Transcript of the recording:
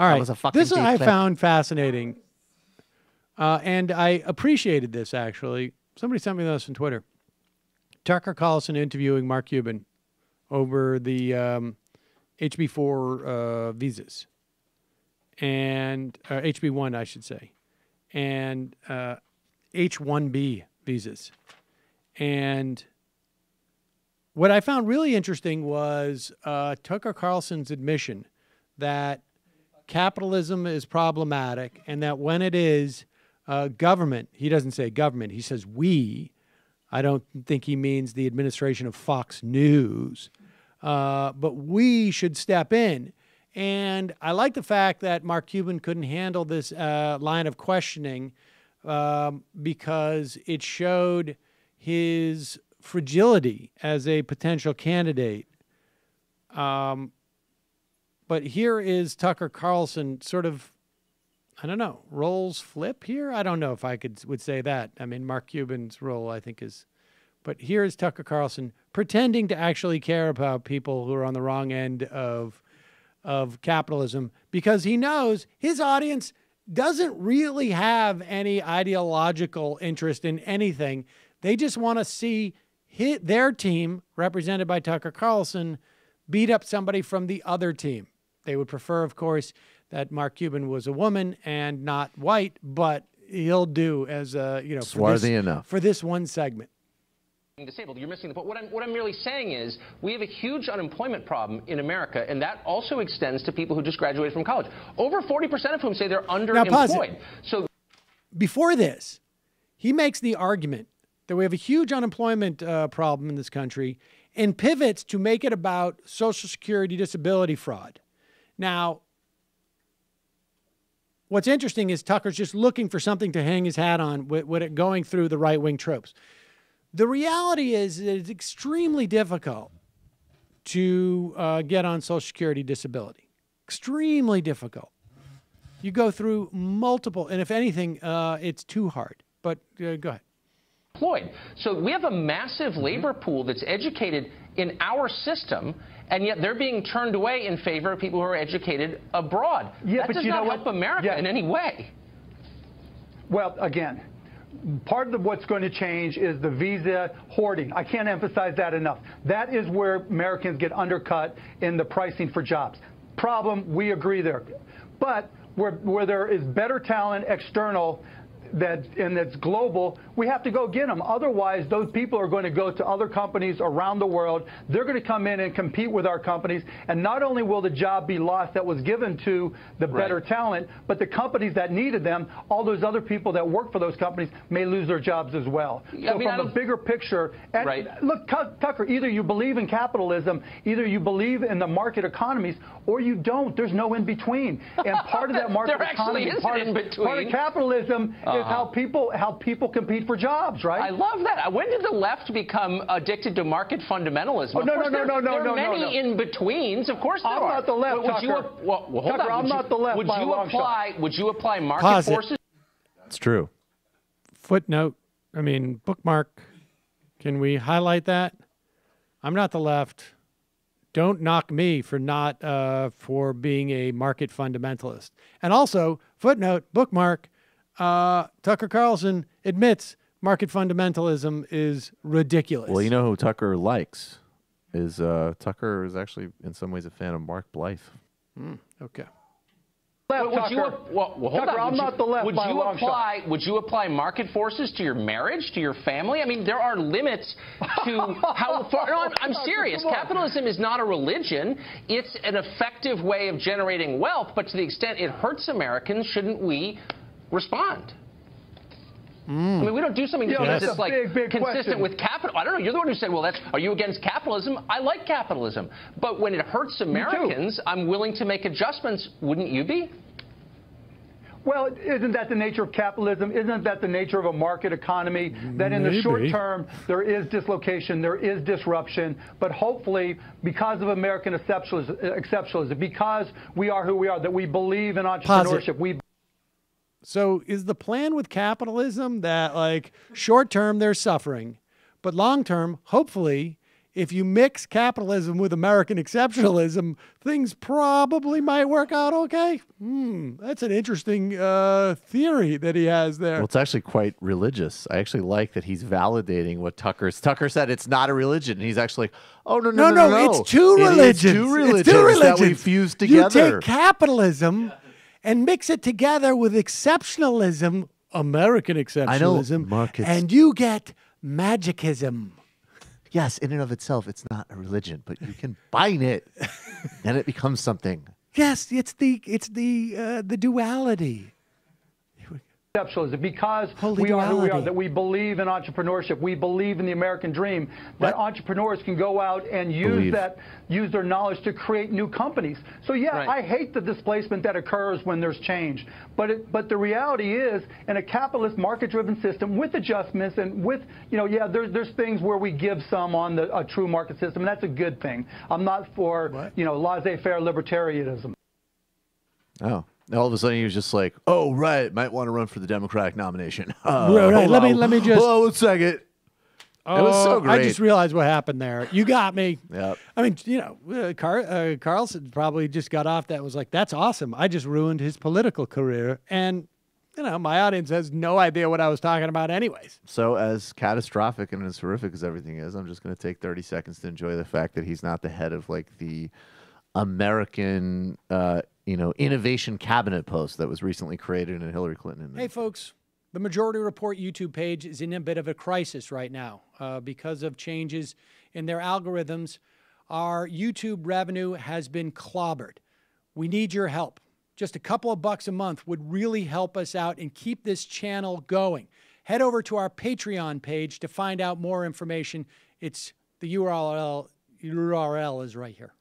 All right. That was a fucking This deep I clip. found fascinating. And I appreciated this, actually. Somebody sent me this on Twitter. Tucker Carlson interviewing Mark Cuban over the HB4 visas. And HB1, I should say. And H1B visas. And what I found really interesting was Tucker Carlson's admission that capitalism is problematic and that when it is government, he doesn't say government, he says we. I don't think he means the administration of Fox News, but we should step in. And I like the fact that Mark Cuban couldn't handle this line of questioning because it showed his fragility as a potential candidate. But here is Tucker Carlson sort of, I don't know, roles flip here? I don't know if I would say that. I mean, Mark Cuban's role, I think, is... But here is Tucker Carlson pretending to actually care about people who are on the wrong end of capitalism because he knows his audience doesn't really have any ideological interest in anything. They just want to see their team, represented by Tucker Carlson, beat up somebody from the other team. They would prefer, of course, that Mark Cuban was a woman and not white, but he'll do as a, swarthy enough for this one segment. Disabled. You're missing the point. What I'm merely saying is we have a huge unemployment problem in America, and that also extends to people who just graduated from college. Over 40% of whom say they're underemployed. So before this, he makes the argument that we have a huge unemployment problem in this country and pivots to make it about Social Security disability fraud. Now, what's interesting is Tucker's just looking for something to hang his hat on with it going through the right-wing tropes. The reality is that it's extremely difficult to get on Social Security disability. Extremely difficult. You go through multiple, and if anything, it's too hard. But go ahead. Employed. So we have a massive labor pool that's educated in our system, and yet they're being turned away in favor of people who are educated abroad. Yeah, that but does you not know help what? America in any way. Well, again, part of what's going to change is the visa hoarding. I can't emphasize that enough. That is where Americans get undercut in the pricing for jobs. Problem, we agree there. But where there is better talent external and that's global, we have to go get them. Otherwise, those people are going to go to other companies around the world. They're going to come in and compete with our companies. And not only will the job be lost that was given to the better talent, but the companies that needed them, all those other people that work for those companies may lose their jobs as well. So from the bigger picture, and look, Tucker, either you believe in capitalism, either you believe in the market economies, or you don't. There's no in between. And part of that market economy, part of capitalism is how people compete for jobs, right? I love that. When did the left become addicted to market fundamentalism? Oh, no. There are many in-betweens. Of course there are. I'm not the left, Tucker. Tucker, I'm not the left by a long shot. Would you apply market forces? It's true. Footnote, bookmark. Can we highlight that? I'm not the left. Don't knock me for for being a market fundamentalist. And also, footnote, bookmark, Tucker Carlson admits market fundamentalism is ridiculous. Well, you know who Tucker likes is Tucker is actually in some ways a fan of Mark Blythe. Okay. I'm not the left by a long shot. Would you apply market forces to your marriage, to your family? I mean, there are limits to how far. No, I'm serious. Capitalism is not a religion. It's an effective way of generating wealth. But to the extent it hurts Americans, shouldn't we respond? I mean, we don't do something that's like consistent with capital. I don't know. You're the one who said, well, are you against capitalism? I like capitalism. But when it hurts Americans, I'm willing to make adjustments. Wouldn't you be? Well, isn't that the nature of capitalism? Isn't that the nature of a market economy? That in the short term, there is dislocation, there is disruption. But hopefully, because of American exceptionalism, because we are who we are, that we believe in entrepreneurship, So is the plan with capitalism that, like, short term they're suffering, but long term, hopefully, if you mix capitalism with American exceptionalism, things probably might work out okay. That's an interesting theory that he has there. Well, it's actually quite religious. I actually like that he's validating what Tucker said. It's not a religion. And he's actually like, oh, no. It's two religions. It's two religions, It's two religions that we fuse together. You take capitalism and mix it together with exceptionalism, American exceptionalism, Mark, and you get magicism. Yes, in and of itself, it's not a religion, but you combine it, and it becomes something. Yes, it's the duality. Exceptionalism, because Holy we are who we are, duality. that we believe in entrepreneurship, we believe in the American dream, that entrepreneurs can go out and use their knowledge to create new companies. So yeah, Right. I hate the displacement that occurs when there's change, but the reality is, in a capitalist market-driven system with adjustments and with, there's things where we give some on a true market system, and that's a good thing. I'm not for laissez-faire libertarianism. Oh. All of a sudden, he was just like, "Oh, right, might want to run for the Democratic nomination." Right. Let me just. Hold on 1 second. It was so great. I just realized what happened there. You got me. Yep. I mean, Carlson probably just got off that, was like, that's awesome. I just ruined his political career. And, my audience has no idea what I was talking about anyways. So as catastrophic and as horrific as everything is, I'm just going to take 30 seconds to enjoy the fact that he's not the head of, like, the American, innovation cabinet post that was recently created in Hillary Clinton. Hey, folks, the Majority Report YouTube page is in a bit of a crisis right now because of changes in their algorithms. Our YouTube revenue has been clobbered. We need your help. Just a couple of bucks a month would really help us out and keep this channel going. Head over to our Patreon page to find out more information. It's the URL is right here.